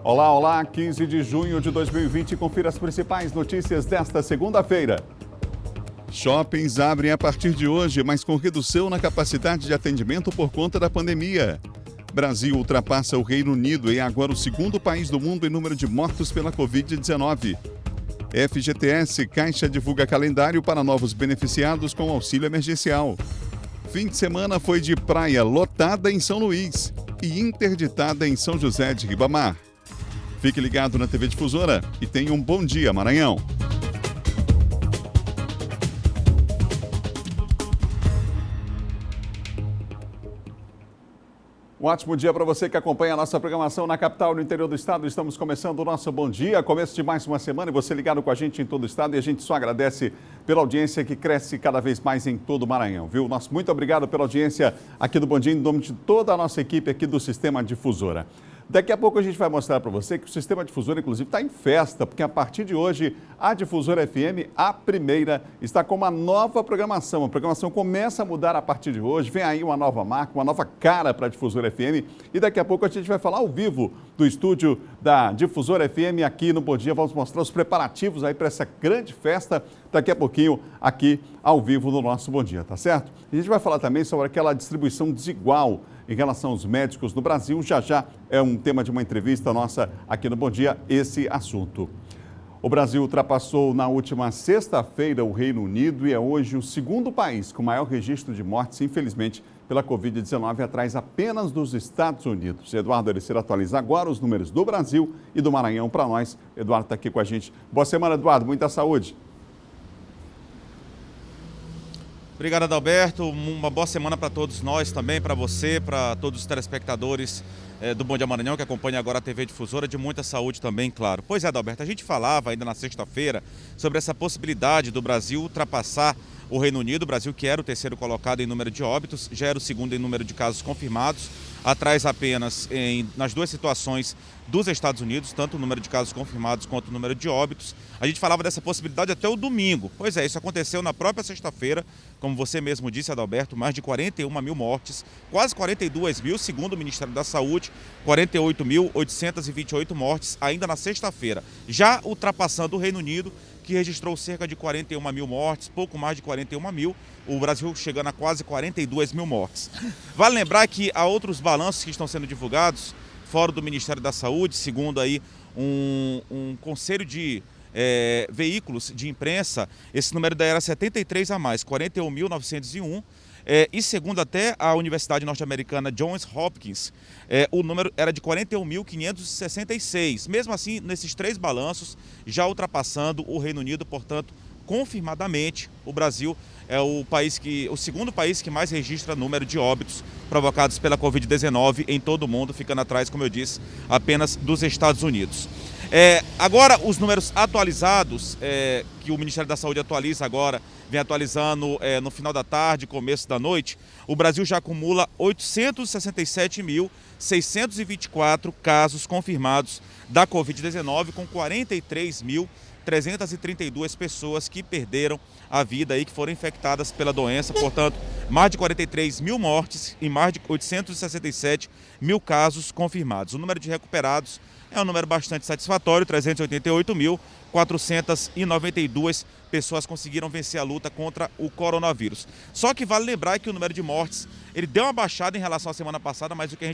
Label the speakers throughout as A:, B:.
A: Olá, olá, 15 de junho de 2020, confira as principais notícias desta segunda-feira. Shoppings abrem a partir de hoje, mas com redução na capacidade de atendimento por conta da pandemia. Brasil ultrapassa o Reino Unido e é agora o segundo país do mundo em número de mortos pela Covid-19. FGTS Caixa divulga calendário para novos beneficiados com auxílio emergencial. Fim de semana foi de praia lotada em São Luís e interditada em São José de Ribamar. Fique ligado na TV Difusora e tenha um bom dia, Maranhão. Um ótimo dia para você que acompanha a nossa programação na capital e no interior do estado. Estamos começando o nosso Bom Dia, começo de mais uma semana e você ligado com a gente em todo o estado e a gente só agradece pela audiência que cresce cada vez mais em todo o Maranhão, viu? Nosso muito obrigado pela audiência aqui do Bom Dia em nome de toda a nossa equipe aqui do Sistema Difusora. Daqui a pouco a gente vai mostrar para você que o Sistema Difusora, inclusive, está em festa, porque a partir de hoje, a Difusora FM, a primeira, está com uma nova programação. A programação começa a mudar a partir de hoje, vem aí uma nova marca, uma nova cara para a Difusora FM e daqui a pouco a gente vai falar ao vivo do estúdio da Difusora FM aqui no Bom Dia. Vamos mostrar os preparativos aí para essa grande festa daqui a pouquinho aqui ao vivo no nosso Bom Dia, tá certo? A gente vai falar também sobre aquela distribuição desigual em relação aos médicos no Brasil. Já é um tema de uma entrevista nossa aqui no Bom Dia, esse assunto. O Brasil ultrapassou na última sexta-feira o Reino Unido e é hoje o segundo país com maior registro de mortes, infelizmente, pela Covid-19, atrás apenas dos Estados Unidos. Eduardo Ericeira atualiza agora os números do Brasil e do Maranhão para nós. Eduardo está aqui com a gente. Boa semana, Eduardo. Muita saúde.
B: Obrigado, Adalberto. Uma boa semana para todos nós também, para você, para todos os telespectadores do Bom Dia Maranhão, que acompanha agora a TV Difusora, de muita saúde também, claro. Pois é, Adalberto, a gente falava ainda na sexta-feira sobre essa possibilidade do Brasil ultrapassar o Reino Unido. O Brasil, que era o terceiro colocado em número de óbitos, já era o segundo em número de casos confirmados, atrás apenas nas duas situações dos Estados Unidos, tanto o número de casos confirmados quanto o número de óbitos. A gente falava dessa possibilidade até o domingo. Pois é, isso aconteceu na própria sexta-feira, como você mesmo disse, Adalberto, mais de 41 mil mortes, quase 42 mil, segundo o Ministério da Saúde, 48.828 mortes ainda na sexta-feira, já ultrapassando o Reino Unido, que registrou cerca de 41 mil mortes, pouco mais de 41 mil, o Brasil chegando a quase 42 mil mortes. Vale lembrar que há outros balanços que estão sendo divulgados fora do Ministério da Saúde, segundo aí um conselho de veículos de imprensa, esse número daí era 73 a mais, 41.901. E segundo até a Universidade Norte-Americana Johns Hopkins, o número era de 41.566. Mesmo assim, nesses três balanços, já ultrapassando o Reino Unido, portanto, confirmadamente, o Brasil é o segundo país que mais registra número de óbitos provocados pela Covid-19 em todo o mundo, ficando atrás, como eu disse, apenas dos Estados Unidos. Agora, os números atualizados, que o Ministério da Saúde atualiza agora, vem atualizando no final da tarde, começo da noite, o Brasil já acumula 867.624 casos confirmados da Covid-19, com 43.332 pessoas que perderam a vida e que foram infectadas pela doença, portanto, mais de 43 mil mortes e mais de 867 mil casos confirmados. O número de recuperados é um número bastante satisfatório, 388.492 pessoas conseguiram vencer a luta contra o coronavírus. Só que vale lembrar que o número de mortes, ele deu uma baixada em relação à semana passada, mas o que a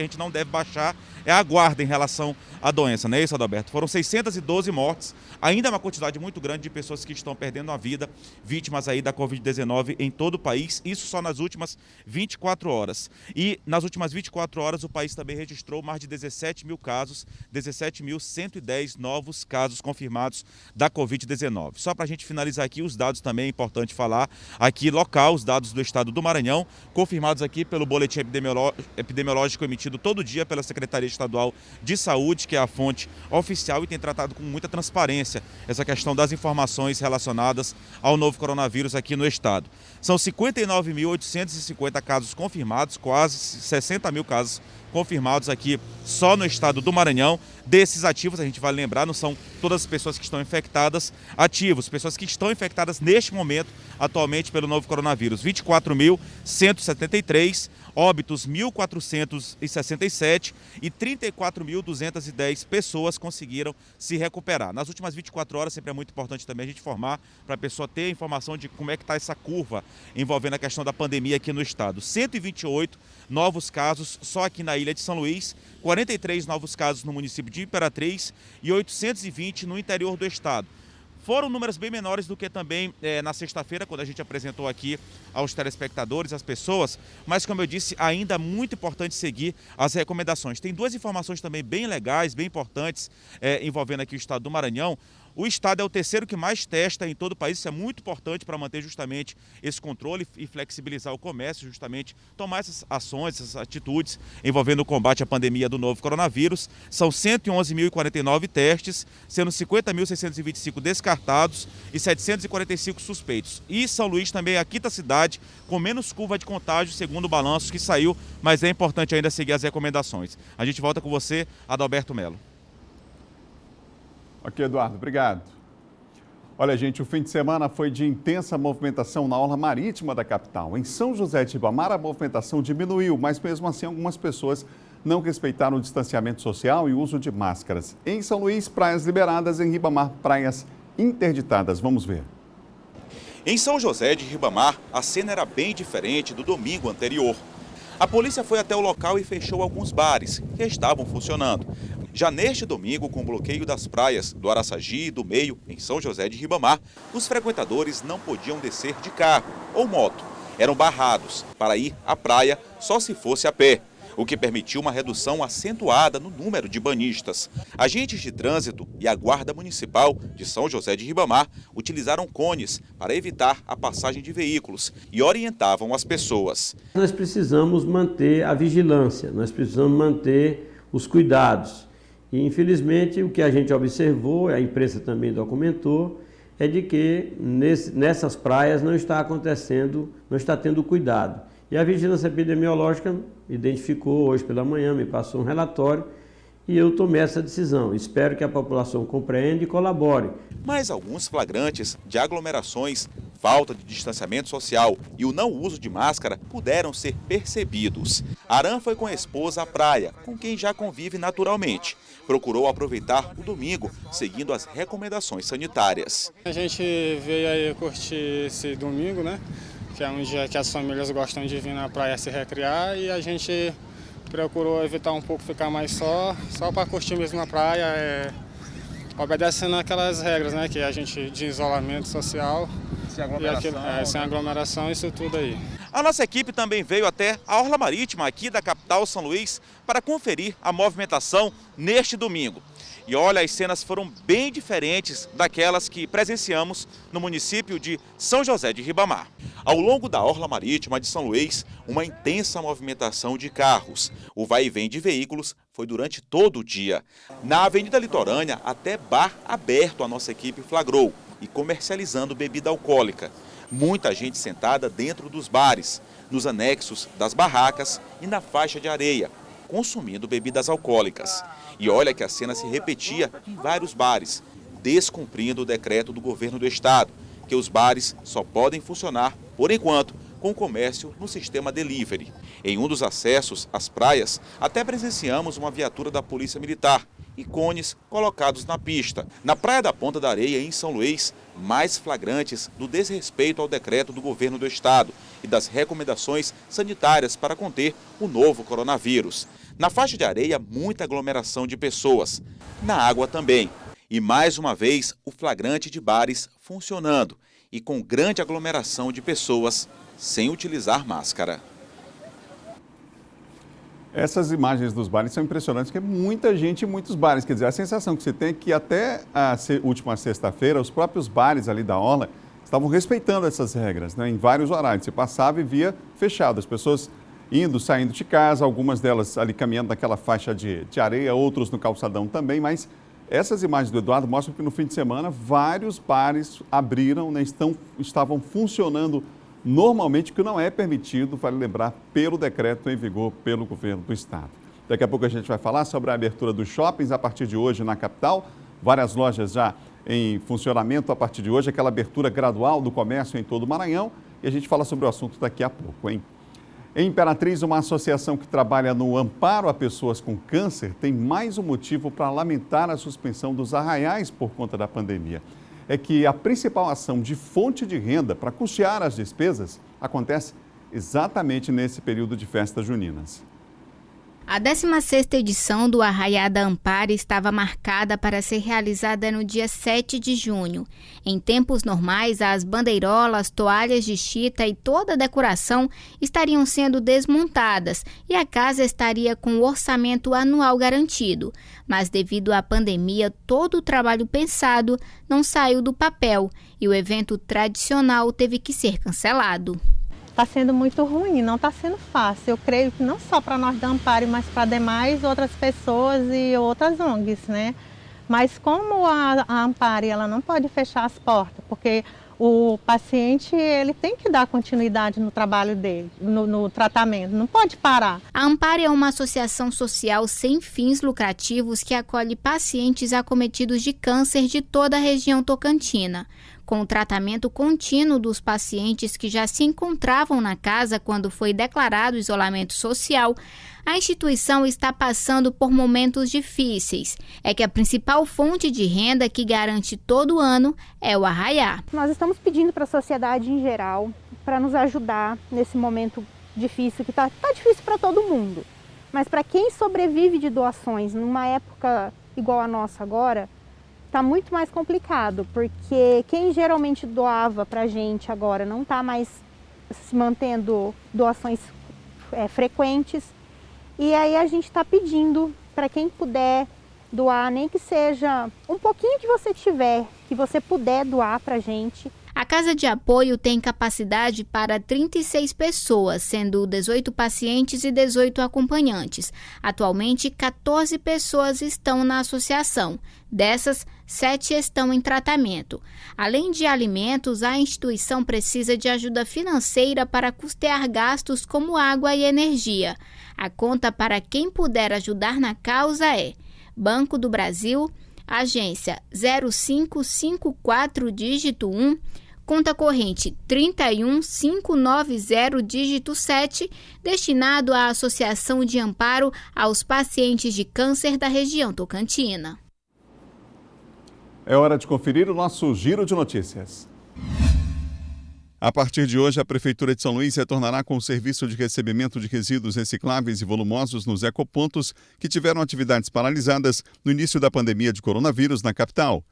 B: gente não deve baixar é a guarda em relação à doença, não é isso, Adalberto? Foram 612 mortes, ainda uma quantidade muito grande de pessoas que estão perdendo a vida, vítimas aí da Covid-19 em todo o país, isso só nas últimas 24 horas. E nas últimas 24 horas o país também registrou mais de 17 mil casos, 17.110 novos casos confirmados da Covid-19. Só para a gente finalizar aqui os dados também, é importante falar aqui local, os dados do estado do Maranhão, confirmados aqui pelo boletim epidemiológico emitido todo dia pela Secretaria Estadual de Saúde, que é a fonte oficial e tem tratado com muita transparência essa questão das informações relacionadas ao novo coronavírus aqui no estado. São 59.850 casos confirmados, quase 60 mil casos confirmados aqui só no estado do Maranhão. Desses ativos, a gente vai lembrar, não são todas as pessoas que estão infectadas ativos, pessoas que estão infectadas neste momento, atualmente, pelo novo coronavírus. 24.173, Óbitos 1.467 e 34.210 pessoas conseguiram se recuperar. Nas últimas 24 horas, sempre é muito importante também a gente informar para a pessoa ter a informação de como é que está essa curva envolvendo a questão da pandemia aqui no estado. 128 novos casos só aqui na Ilha de São Luís, 43 novos casos no município de Imperatriz e 820 no interior do estado. Foram números bem menores do que também na sexta-feira, quando a gente apresentou aqui aos telespectadores, às pessoas, mas como eu disse, ainda é muito importante seguir as recomendações. Tem duas informações também bem legais, bem importantes, envolvendo aqui o estado do Maranhão. O estado é o terceiro que mais testa em todo o país, isso é muito importante para manter justamente esse controle e flexibilizar o comércio, justamente tomar essas ações, essas atitudes envolvendo o combate à pandemia do novo coronavírus. São 111.049 testes, sendo 50.625 descartados e 745 suspeitos. E São Luís também é a quinta cidade com menos curva de contágio, segundo o balanço que saiu, mas é importante ainda seguir as recomendações. A gente volta com você, Adalberto Melo.
A: Ok, Eduardo, obrigado. Olha, gente, o fim de semana foi de intensa movimentação na orla marítima da capital. Em São José de Ribamar, a movimentação diminuiu, mas mesmo assim algumas pessoas não respeitaram o distanciamento social e o uso de máscaras. Em São Luís, praias liberadas, em Ribamar, praias interditadas. Vamos ver.
B: Em São José de Ribamar, a cena era bem diferente do domingo anterior. A polícia foi até o local e fechou alguns bares que estavam funcionando. Já neste domingo, com o bloqueio das praias do Araçagi e do Meio, em São José de Ribamar, os frequentadores não podiam descer de carro ou moto. Eram barrados para ir à praia só se fosse a pé, o que permitiu uma redução acentuada no número de banhistas. Agentes de trânsito e a Guarda Municipal de São José de Ribamar utilizaram cones para evitar a passagem de veículos e orientavam as pessoas.
C: Nós precisamos manter a vigilância, nós precisamos manter os cuidados. E, infelizmente, o que a gente observou, a imprensa também documentou, é de que nessas praias não está acontecendo, não está tendo cuidado. E a Vigilância Epidemiológica identificou hoje pela manhã, me passou um relatório e eu tomei essa decisão. Espero que a população compreenda e colabore.
B: Mas alguns flagrantes de aglomerações, falta de distanciamento social e o não uso de máscara puderam ser percebidos. Aran foi com a esposa à praia, com quem já convive naturalmente. Procurou aproveitar o domingo, seguindo as recomendações sanitárias.
D: A gente veio aí curtir esse domingo, né? Que é um dia que as famílias gostam de vir na praia se recriar e a gente procurou evitar um pouco ficar mais só para curtir mesmo na praia, obedecendo aquelas regras, né? Que a gente de isolamento social. Sem aglomeração, isso tudo aí.
B: A nossa equipe também veio até a orla marítima aqui da capital São Luís para conferir a movimentação neste domingo. E olha, as cenas foram bem diferentes daquelas que presenciamos no município de São José de Ribamar. Ao longo da orla marítima de São Luís, uma intensa movimentação de carros. O vai e vem de veículos foi durante todo o dia. Na Avenida Litorânea, até bar aberto a nossa equipe flagrou e comercializando bebida alcoólica. Muita gente sentada dentro dos bares, nos anexos das barracas e na faixa de areia, consumindo bebidas alcoólicas. E olha que a cena se repetia em vários bares, descumprindo o decreto do governo do estado, que os bares só podem funcionar, por enquanto, com o comércio no sistema delivery. Em um dos acessos às praias, até presenciamos uma viatura da Polícia Militar e cones colocados na pista. Na Praia da Ponta da Areia, em São Luís, mais flagrantes do desrespeito ao decreto do governo do estado e das recomendações sanitárias para conter o novo coronavírus. Na faixa de areia, muita aglomeração de pessoas. Na água também. E mais uma vez, o flagrante de bares funcionando e com grande aglomeração de pessoas sem utilizar máscara.
A: Essas imagens dos bares são impressionantes, porque é muita gente em muitos bares. Quer dizer, a sensação que você tem é que até a última sexta-feira, os próprios bares ali da orla estavam respeitando essas regras, né? Em vários horários. Você passava e via fechado. As pessoas indo, saindo de casa, algumas delas ali caminhando naquela faixa de areia, outros no calçadão também. Mas essas imagens do Eduardo mostram que no fim de semana vários bares abriram, né? Estavam funcionando normalmente, que não é permitido, vale lembrar, pelo decreto em vigor pelo governo do estado. Daqui a pouco a gente vai falar sobre a abertura dos shoppings a partir de hoje na capital. Várias lojas já em funcionamento a partir de hoje, aquela abertura gradual do comércio em todo o Maranhão. E a gente fala sobre o assunto daqui a pouco, hein? Em Imperatriz, uma associação que trabalha no amparo a pessoas com câncer tem mais um motivo para lamentar a suspensão dos arraiais por conta da pandemia. É que a principal ação de fonte de renda para custear as despesas acontece exatamente nesse período de festas juninas.
E: A 16ª edição do Arraiá da Amparo estava marcada para ser realizada no dia 7 de junho. Em tempos normais, as bandeirolas, toalhas de chita e toda a decoração estariam sendo desmontadas e a casa estaria com o orçamento anual garantido. Mas devido à pandemia, todo o trabalho pensado não saiu do papel e o evento tradicional teve que ser cancelado.
F: Está sendo muito ruim, não está sendo fácil. Eu creio que não só para nós da Amparo, mas para demais outras pessoas e outras ONGs, né? Mas como a Amparo ela não pode fechar as portas, porque o paciente ele tem que dar continuidade no trabalho dele, no tratamento, não pode parar.
E: A Amparo é uma associação social sem fins lucrativos que acolhe pacientes acometidos de câncer de toda a região tocantina. Com o tratamento contínuo dos pacientes que já se encontravam na casa quando foi declarado isolamento social, a instituição está passando por momentos difíceis. É que a principal fonte de renda que garante todo ano é o arraiá.
G: Nós estamos pedindo para a sociedade em geral para nos ajudar nesse momento difícil, que está difícil para todo mundo. Mas para quem sobrevive de doações numa época igual a nossa agora, está muito mais complicado, porque quem geralmente doava para a gente agora não está mais se mantendo doações frequentes. E aí a gente está pedindo para quem puder doar, nem que seja um pouquinho que você tiver, que você puder doar para a gente.
E: A Casa de Apoio tem capacidade para 36 pessoas, sendo 18 pacientes e 18 acompanhantes. Atualmente, 14 pessoas estão na associação. Dessas, 7 estão em tratamento. Além de alimentos, a instituição precisa de ajuda financeira para custear gastos como água e energia. A conta para quem puder ajudar na causa é Banco do Brasil, agência 0554 dígito 1, conta corrente 31590 dígito 7, destinado à Associação de Amparo aos Pacientes de Câncer da região tocantina.
A: É hora de conferir o nosso giro de notícias. A partir de hoje, a Prefeitura de São Luís retornará com o serviço de recebimento de resíduos recicláveis e volumosos nos ecopontos que tiveram atividades paralisadas no início da pandemia de coronavírus na capital.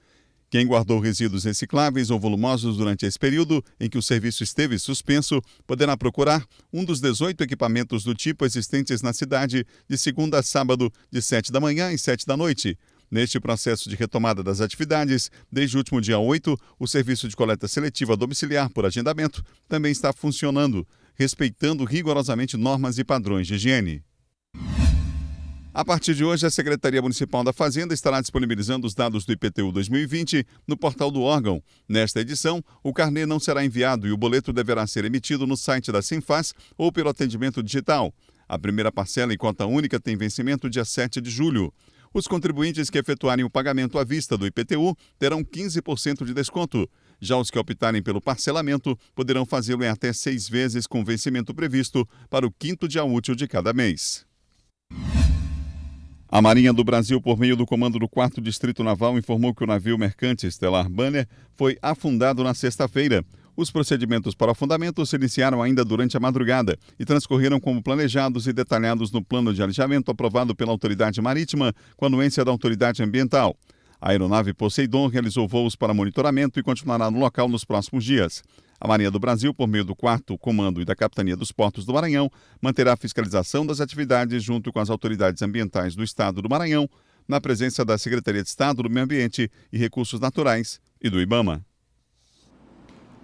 A: Quem guardou resíduos recicláveis ou volumosos durante esse período em que o serviço esteve suspenso poderá procurar um dos 18 equipamentos do tipo existentes na cidade de segunda a sábado, de 7 da manhã e 7 da noite. Neste processo de retomada das atividades, desde o último dia 8, o serviço de coleta seletiva domiciliar por agendamento também está funcionando, respeitando rigorosamente normas e padrões de higiene. A partir de hoje, a Secretaria Municipal da Fazenda estará disponibilizando os dados do IPTU 2020 no portal do órgão. Nesta edição, o carnê não será enviado e o boleto deverá ser emitido no site da Sinfaz ou pelo atendimento digital. A primeira parcela em cota única tem vencimento dia 7 de julho. Os contribuintes que efetuarem o pagamento à vista do IPTU terão 15% de desconto. Já os que optarem pelo parcelamento poderão fazê-lo em até 6 vezes com vencimento previsto para o 5º dia útil de cada mês. A Marinha do Brasil, por meio do comando do 4º Distrito Naval, informou que o navio mercante Stellar Banner foi afundado na sexta-feira. Os procedimentos para afundamento se iniciaram ainda durante a madrugada e transcorreram como planejados e detalhados no plano de alijamento aprovado pela Autoridade Marítima com a anuência da Autoridade Ambiental. A aeronave Poseidon realizou voos para monitoramento e continuará no local nos próximos dias. A Marinha do Brasil, por meio do 4º Comando e da Capitania dos Portos do Maranhão, manterá a fiscalização das atividades junto com as autoridades ambientais do Estado do Maranhão, na presença da Secretaria de Estado do Meio Ambiente e Recursos Naturais e do IBAMA.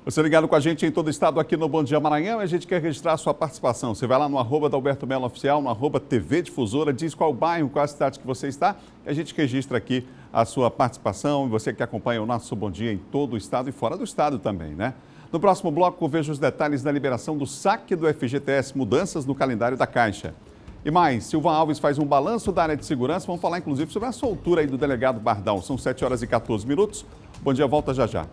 A: Você ligado com a gente em todo o estado aqui no Bom Dia Maranhão, e a gente quer registrar a sua participação. Você vai lá no @DalbertoMello Oficial, no @TV Difusora, diz qual bairro, qual a cidade que você está, e a gente registra aqui a sua participação, e você que acompanha o nosso Bom Dia em todo o estado e fora do estado também, né? No próximo bloco, veja os detalhes da liberação do saque do FGTS, mudanças no calendário da Caixa. E mais, Silvan Alves faz um balanço da área de segurança, vamos falar inclusive sobre a soltura aí do delegado Bardal. São 7 horas e 14 minutos. Bom Dia volta já já.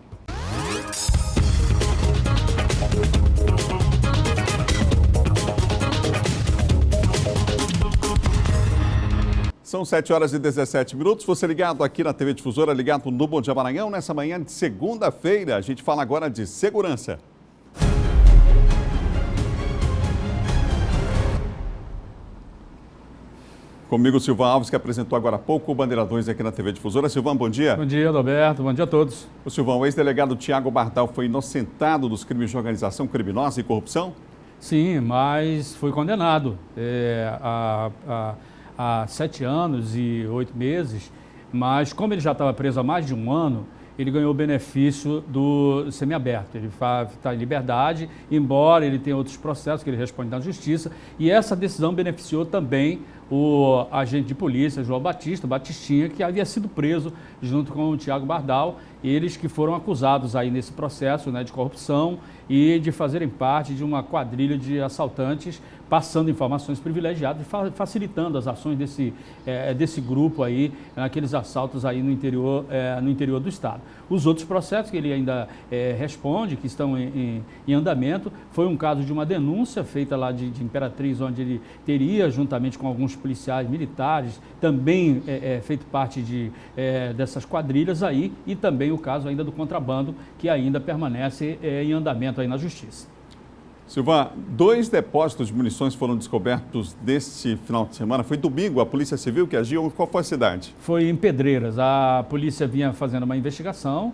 A: São 7h17. Você ligado aqui na TV Difusora, ligado no Bom Dia Maranhão, nessa manhã de segunda-feira. A gente fala agora de segurança. Comigo, Silvan Alves, que apresentou agora há pouco o Bandeira 2 aqui na TV Difusora. Silvan, bom dia.
H: Bom dia, Adalberto. Bom dia a todos.
A: O Silvan, o ex-delegado Tiago Bardal foi inocentado dos crimes de organização criminosa e corrupção?
H: Sim, mas foi condenado há 7 anos e 8 meses, mas como ele já estava preso há mais de um ano, ele ganhou o benefício do semiaberto. Ele está em liberdade, embora ele tenha outros processos que ele responde na justiça, e essa decisão beneficiou também o agente de polícia, João Batistinha, que havia sido preso junto com o Tiago Bardal, eles que foram acusados aí nesse processo, né, de corrupção e de fazerem parte de uma quadrilha de assaltantes, passando informações privilegiadas e facilitando as ações desse grupo aí, naqueles assaltos aí no interior do estado. Os outros processos que ele ainda responde, que estão em andamento, foi um caso de uma denúncia feita lá de Imperatriz, onde ele teria, juntamente com alguns policiais militares, também feito parte dessas quadrilhas aí, e também o caso ainda do contrabando, que ainda permanece em andamento aí na justiça.
A: Silvan, 2 depósitos de munições foram descobertos neste final de semana. Foi domingo, a Polícia Civil que agiu. Qual foi a cidade?
H: Foi em Pedreiras. A polícia vinha fazendo uma investigação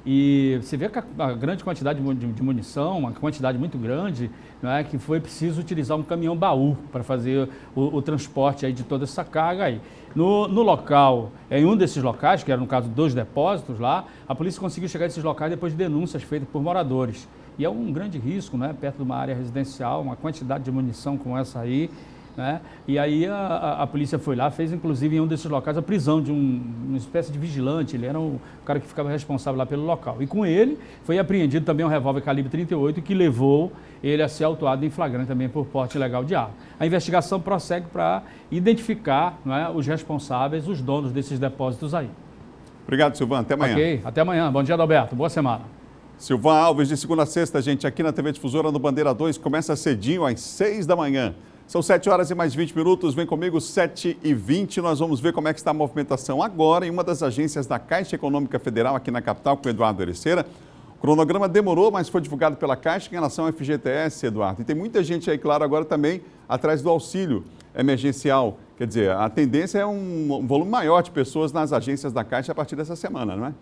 H: e você vê que a grande quantidade de munição, uma quantidade muito grande, né, que foi preciso utilizar um caminhão-baú para fazer o transporte aí de toda essa carga aí. No local, em um desses locais, que era no caso 2 depósitos lá, a polícia conseguiu chegar a esses locais depois de denúncias feitas por moradores. E é um grande risco, né, perto de uma área residencial, uma quantidade de munição como essa aí, né? E aí a polícia foi lá, fez inclusive em um desses locais a prisão de uma espécie de vigilante. Ele era o cara que ficava responsável lá pelo local. E com ele foi apreendido também um revólver calibre 38 que levou ele a ser autuado em flagrante também por porte ilegal de arma. A investigação prossegue para identificar, né, os responsáveis, os donos desses depósitos aí.
A: Obrigado, Silvan. Até amanhã.
H: Ok, até amanhã. Bom dia, Adalberto. Boa semana.
A: Silvan Alves, de segunda a sexta, gente, aqui na TV Difusora, no Bandeira 2, começa cedinho, às 6 da manhã. São 7h mais 20. Vem comigo, 7h20. Nós vamos ver como é que está a movimentação agora em uma das agências da Caixa Econômica Federal, aqui na capital, com o Eduardo Ericeira. O cronograma demorou, mas foi divulgado pela Caixa em relação ao FGTS, Eduardo. E tem muita gente aí, claro, agora também atrás do auxílio emergencial. Quer dizer, a tendência é um volume maior de pessoas nas agências da Caixa a partir dessa semana, não é?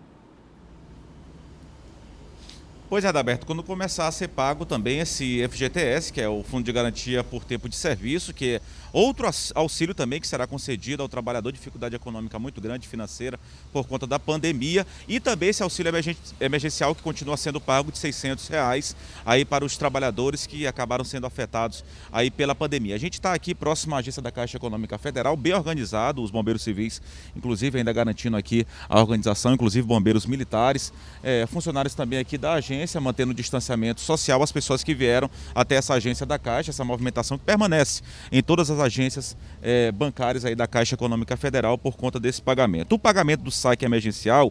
B: Pois é, Adalberto, quando começar a ser pago também esse FGTS, que é o Fundo de Garantia por Tempo de Serviço, que é outro auxílio também que será concedido ao trabalhador de dificuldade econômica muito grande, financeira, por conta da pandemia, e também esse auxílio emergencial que continua sendo pago de R$ 600 aí para os trabalhadores que acabaram sendo afetados aí pela pandemia. A gente está aqui próximo à agência da Caixa Econômica Federal, bem organizado, os bombeiros civis, inclusive ainda garantindo aqui a organização, inclusive bombeiros militares, funcionários também aqui da agência, mantendo o distanciamento social, as pessoas que vieram até essa agência da Caixa, essa movimentação que permanece em todas as agências bancárias aí da Caixa Econômica Federal por conta desse pagamento. O pagamento do saque emergencial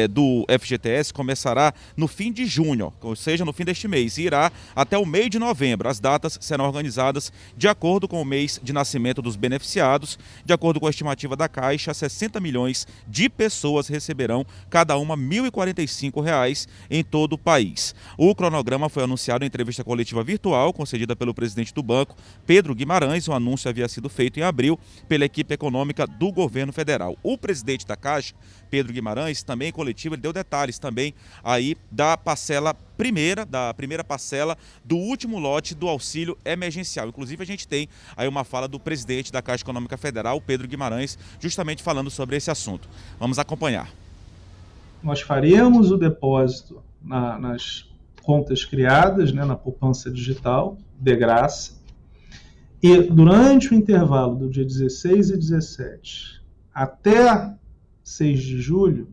B: do FGTS começará no fim de junho, ou seja, no fim deste mês, e irá até o meio de novembro. As datas serão organizadas de acordo com o mês de nascimento dos beneficiados. De acordo com a estimativa da Caixa, 60 milhões de pessoas receberão cada uma R$ 1.045 em todo o país. O cronograma foi anunciado em entrevista coletiva virtual concedida pelo presidente do banco, Pedro Guimarães. O anúncio havia sido feito em abril pela equipe econômica do governo federal. O presidente da Caixa, Pedro Guimarães, também em coletiva, ele deu detalhes também aí da primeira parcela do último lote do auxílio emergencial. Inclusive, a gente tem aí uma fala do presidente da Caixa Econômica Federal, Pedro Guimarães, justamente falando sobre esse assunto. Vamos acompanhar.
I: Nós faremos o depósito nas contas criadas, né, na poupança digital, de graça. E durante o intervalo do dia 16 e 17 até 6 de julho,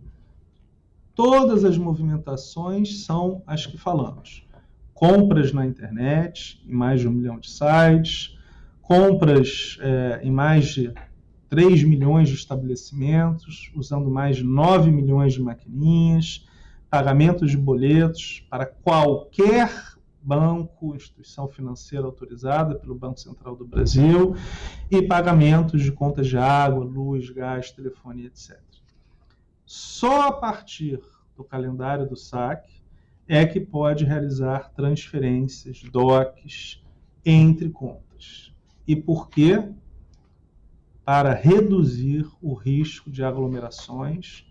I: todas as movimentações são as que falamos. Compras na internet, em mais de 1 milhão de sites, compras em mais de 3 milhões de estabelecimentos, usando mais de 9 milhões de maquininhas, pagamentos de boletos para qualquer banco, instituição financeira autorizada pelo Banco Central do Brasil, e pagamentos de contas de água, luz, gás, telefone, etc. Só a partir do calendário do saque é que pode realizar transferências, DOCs, entre contas. E por quê? Para reduzir o risco de aglomerações.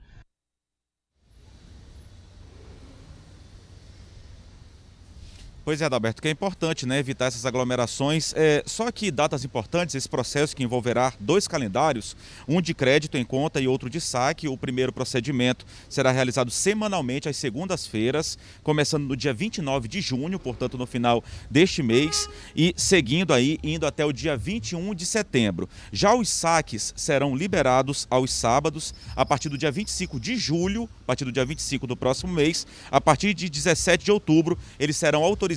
B: Pois é, Adalberto, que é importante, né, evitar essas aglomerações. Só que datas importantes, esse processo que envolverá 2 calendários, um de crédito em conta e outro de saque. O primeiro procedimento será realizado semanalmente às segundas-feiras, começando no dia 29 de junho, portanto no final deste mês, e seguindo aí, indo até o dia 21 de setembro. Já os saques serão liberados aos sábados, a partir do dia 25 de julho, a partir do dia 25 do próximo mês. A partir de 17 de outubro, eles serão autorizados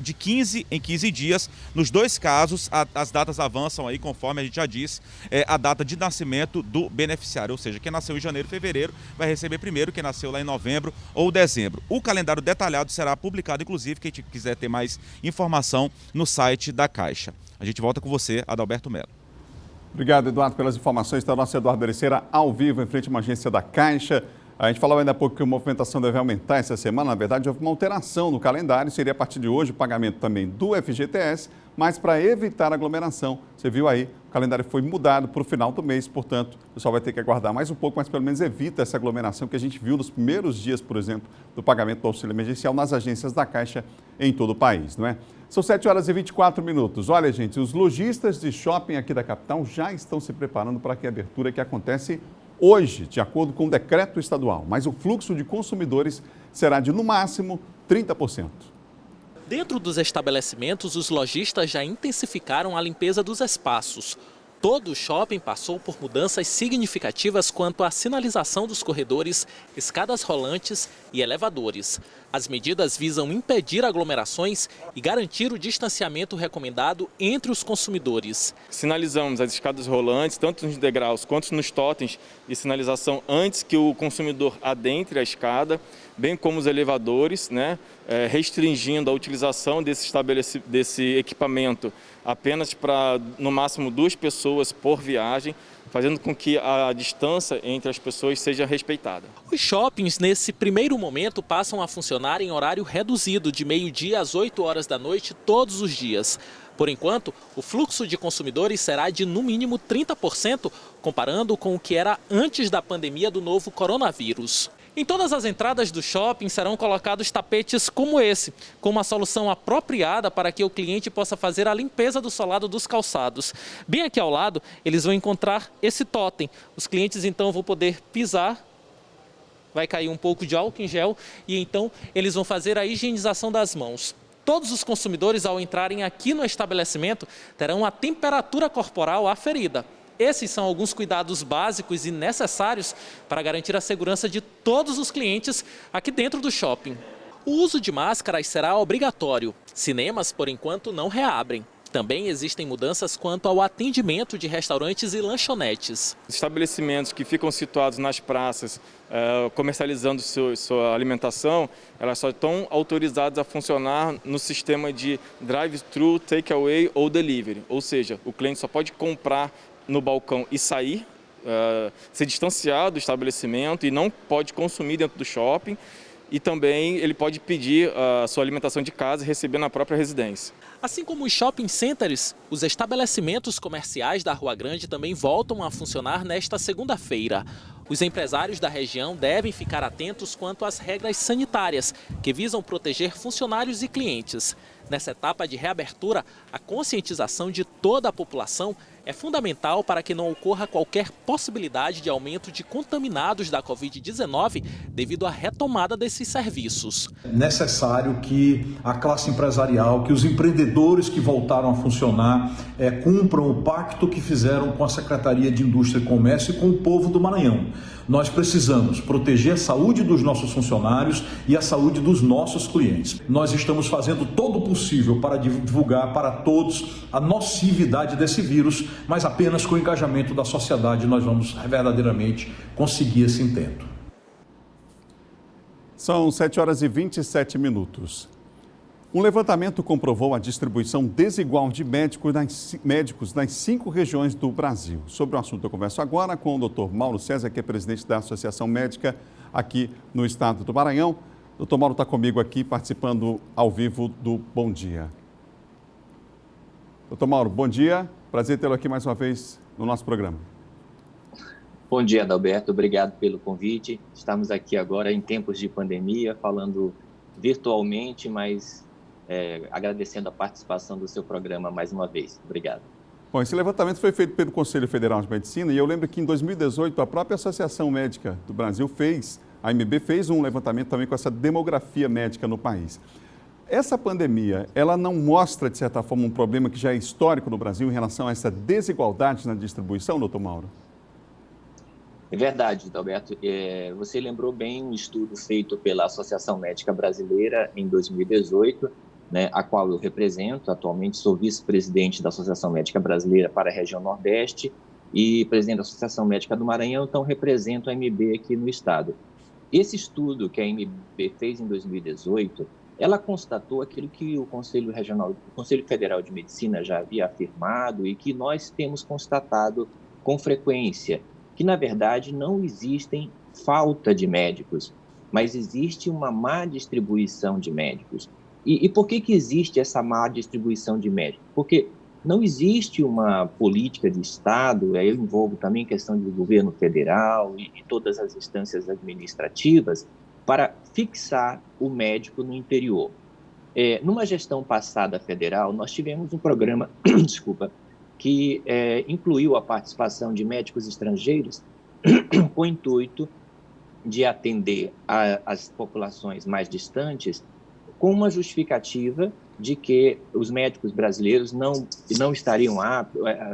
B: de 15 em 15 dias. Nos 2 casos, as datas avançam aí, conforme a gente já disse, a data de nascimento do beneficiário, ou seja, quem nasceu em janeiro, fevereiro, vai receber primeiro, quem nasceu lá em novembro ou dezembro. O calendário detalhado será publicado, inclusive, quem quiser ter mais informação, no site da Caixa. A gente volta com você, Adalberto Mello.
A: Obrigado, Eduardo, pelas informações. Está o nosso Eduardo Ericeira ao vivo, em frente a uma agência da Caixa. A gente falava ainda há pouco que a movimentação deve aumentar essa semana. Na verdade, houve uma alteração no calendário. Seria a partir de hoje o pagamento também do FGTS, mas para evitar aglomeração. Você viu aí, o calendário foi mudado para o final do mês, portanto, o pessoal vai ter que aguardar mais um pouco, mas pelo menos evita essa aglomeração que a gente viu nos primeiros dias, por exemplo, do pagamento do auxílio emergencial nas agências da Caixa em todo o país, não é? São 7h24. Olha, gente, os lojistas de shopping aqui da capital já estão se preparando para a abertura que acontece hoje, de acordo com o decreto estadual, mas o fluxo de consumidores será de, no máximo, 30%.
J: Dentro dos estabelecimentos, os lojistas já intensificaram a limpeza dos espaços. Todo o shopping passou por mudanças significativas quanto à sinalização dos corredores, escadas rolantes e elevadores. As medidas visam impedir aglomerações e garantir o distanciamento recomendado entre os consumidores.
K: Sinalizamos as escadas rolantes, tanto nos degraus quanto nos totens de sinalização antes que o consumidor adentre a escada, bem como os elevadores, né, restringindo a utilização desse equipamento apenas para, no máximo, 2 pessoas por viagem, fazendo com que a distância entre as pessoas seja respeitada.
J: Os shoppings, nesse primeiro momento, passam a funcionar em horário reduzido, de meio-dia às 8 horas da noite, todos os dias. Por enquanto, o fluxo de consumidores será de, no mínimo, 30%, comparando com o que era antes da pandemia do novo coronavírus. Em todas as entradas do shopping serão colocados tapetes como esse, com uma solução apropriada para que o cliente possa fazer a limpeza do solado dos calçados. Bem aqui ao lado, eles vão encontrar esse totem. Os clientes então vão poder pisar, vai cair um pouco de álcool em gel e então eles vão fazer a higienização das mãos. Todos os consumidores, ao entrarem aqui no estabelecimento, terão a temperatura corporal aferida. Esses são alguns cuidados básicos e necessários para garantir a segurança de todos os clientes aqui dentro do shopping. O uso de máscaras será obrigatório. Cinemas, por enquanto, não reabrem. Também existem mudanças quanto ao atendimento de restaurantes e lanchonetes.
K: Os estabelecimentos que ficam situados nas praças, comercializando sua alimentação, elas só estão autorizadas a funcionar no sistema de drive-thru, takeaway ou delivery. Ou seja, o cliente só pode comprar no balcão e sair, se distanciar do estabelecimento e não pode consumir dentro do shopping. E também ele pode pedir a sua alimentação de casa e receber na própria residência.
J: Assim como os shopping centers, os estabelecimentos comerciais da Rua Grande também voltam a funcionar nesta segunda-feira. Os empresários da região devem ficar atentos quanto às regras sanitárias, que visam proteger funcionários e clientes. Nessa etapa de reabertura, a conscientização de toda a população é fundamental para que não ocorra qualquer possibilidade de aumento de contaminados da Covid-19 devido à retomada desses serviços.
L: É necessário que a classe empresarial, que os empreendedores que voltaram a funcionar, cumpram o pacto que fizeram com a Secretaria de Indústria e Comércio e com o povo do Maranhão. Nós precisamos proteger a saúde dos nossos funcionários e a saúde dos nossos clientes. Nós estamos fazendo todo o possível para divulgar para todos a nocividade desse vírus, mas apenas com o engajamento da sociedade nós vamos verdadeiramente conseguir esse intento.
A: São 7h27. Um levantamento comprovou a distribuição desigual de médicos nas 5 regiões do Brasil. Sobre o assunto, eu converso agora com o Dr. Mauro César, que é presidente da Associação Médica aqui no estado do Maranhão. Dr. Mauro está comigo aqui, participando ao vivo do Bom Dia. Dr. Mauro, bom dia. Prazer tê-lo aqui mais uma vez no nosso programa.
M: Bom dia, Adalberto. Obrigado pelo convite. Estamos aqui agora em tempos de pandemia, falando virtualmente, mas agradecendo a participação do seu programa mais uma vez. Obrigado.
A: Bom, esse levantamento foi feito pelo Conselho Federal de Medicina e eu lembro que em 2018 a própria Associação Médica do Brasil a AMB fez um levantamento também com essa demografia médica no país. Essa pandemia, ela não mostra, de certa forma, um problema que já é histórico no Brasil em relação a essa desigualdade na distribuição, doutor Mauro?
M: É verdade, Adalberto. Você lembrou bem um estudo feito pela Associação Médica Brasileira em 2018, né, a qual eu represento. Atualmente sou vice-presidente da Associação Médica Brasileira para a região Nordeste e presidente da Associação Médica do Maranhão, então represento a AMB aqui no estado. Esse estudo que a AMB fez em 2018, ela constatou aquilo que o Conselho Federal de Medicina já havia afirmado e que nós temos constatado com frequência, que na verdade não existem falta de médicos, mas existe uma má distribuição de médicos. E por que existe essa má distribuição de médicos? Porque não existe uma política de Estado, aí eu envolvo também questão do governo federal e todas as instâncias administrativas, para fixar o médico no interior. Numa gestão passada federal, nós tivemos um programa, que incluiu a participação de médicos estrangeiros com o intuito de atender as populações mais distantes com uma justificativa de que os médicos brasileiros não estariam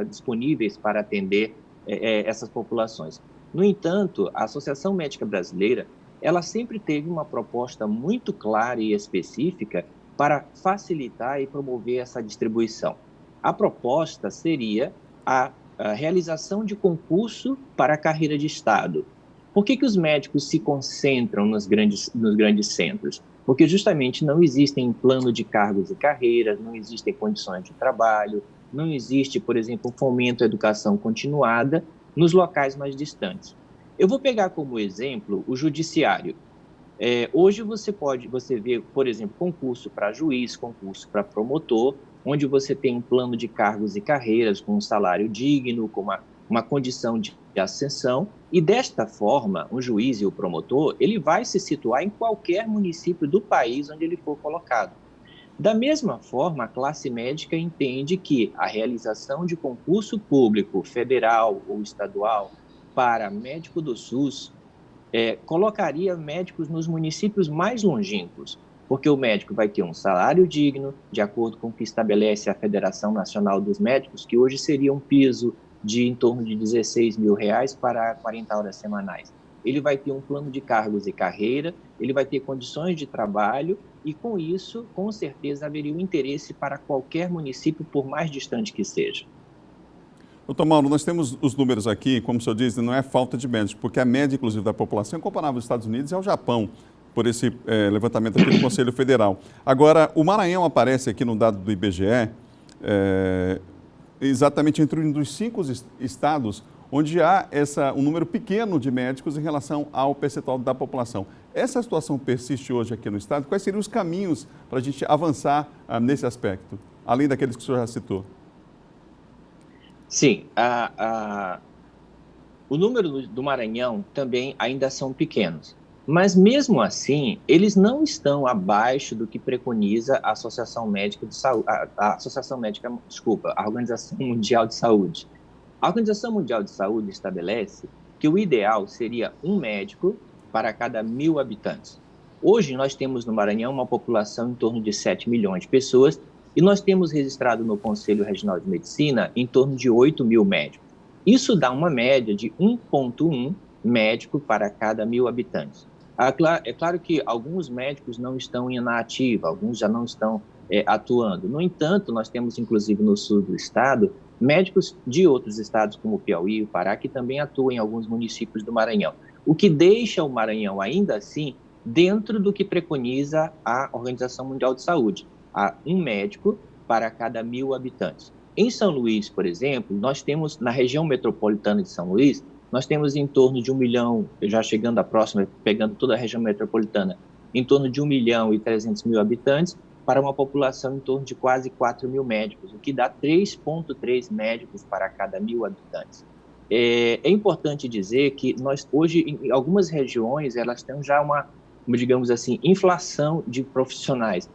M: disponíveis para atender essas populações. No entanto, a Associação Médica Brasileira, ela sempre teve uma proposta muito clara e específica para facilitar e promover essa distribuição. A proposta seria a realização de concurso para a carreira de Estado. Por que os médicos se concentram nos grandes centros? Porque justamente não existem plano de cargos e carreiras, não existem condições de trabalho, não existe, por exemplo, fomento à educação continuada nos locais mais distantes. Eu vou pegar como exemplo o judiciário. Hoje você vê, por exemplo, concurso para juiz, concurso para promotor, onde você tem um plano de cargos e carreiras com um salário digno, com uma condição de ascensão, e desta forma, o juiz e o promotor, ele vai se situar em qualquer município do país onde ele for colocado. Da mesma forma, a classe médica entende que a realização de concurso público, federal ou estadual, para médico do SUS, colocaria médicos nos municípios mais longínquos, porque o médico vai ter um salário digno, de acordo com o que estabelece a Federação Nacional dos Médicos, que hoje seria um piso de em torno de R$16 mil para 40 horas semanais. Ele vai ter um plano de cargos e carreira, ele vai ter condições de trabalho e, com isso, com certeza, haveria um interesse para qualquer município, por mais distante que seja.
A: Doutor Mauro, nós temos os números aqui, como o senhor diz, não é falta de médicos, porque a média, inclusive, da população é comparável aos Estados Unidos e ao Japão, por esse levantamento aqui do Conselho Federal. Agora, o Maranhão aparece aqui no dado do IBGE, exatamente entre um dos 5 estados onde há um número pequeno de médicos em relação ao percentual da população. Essa situação persiste hoje aqui no estado? Quais seriam os caminhos para a gente avançar nesse aspecto, além daqueles que o senhor já citou?
M: Sim, o número do Maranhão também ainda são pequenos, mas mesmo assim, eles não estão abaixo do que preconiza a Associação Médica de Saúde, a Organização Mundial de Saúde. A Organização Mundial de Saúde estabelece que o ideal seria um médico para cada 1.000 habitantes. Hoje nós temos no Maranhão uma população em torno de 7 milhões de pessoas e nós temos registrado no Conselho Regional de Medicina em torno de 8 mil médicos. Isso dá uma média de 1,1 médico para cada 1.000 habitantes. É claro que alguns médicos não estão na ativa, alguns já não estão atuando. No entanto, nós temos, inclusive, no sul do estado, médicos de outros estados, como o Piauí e o Pará, que também atuam em alguns municípios do Maranhão. O que deixa o Maranhão, ainda assim, dentro do que preconiza a Organização Mundial de Saúde. a 1 médico para cada 1.000 habitantes. Em São Luís, por exemplo, nós temos, na região metropolitana de São Luís, nós temos em torno de 1 milhão, já chegando à próxima, pegando toda a região metropolitana, em torno de 1.300.000 habitantes, para uma população em torno de quase 4.000 médicos, o que dá 3,3 médicos para cada 1.000 habitantes. É importante dizer que nós, hoje, em algumas regiões, elas têm já uma, digamos assim, inflação de profissionais.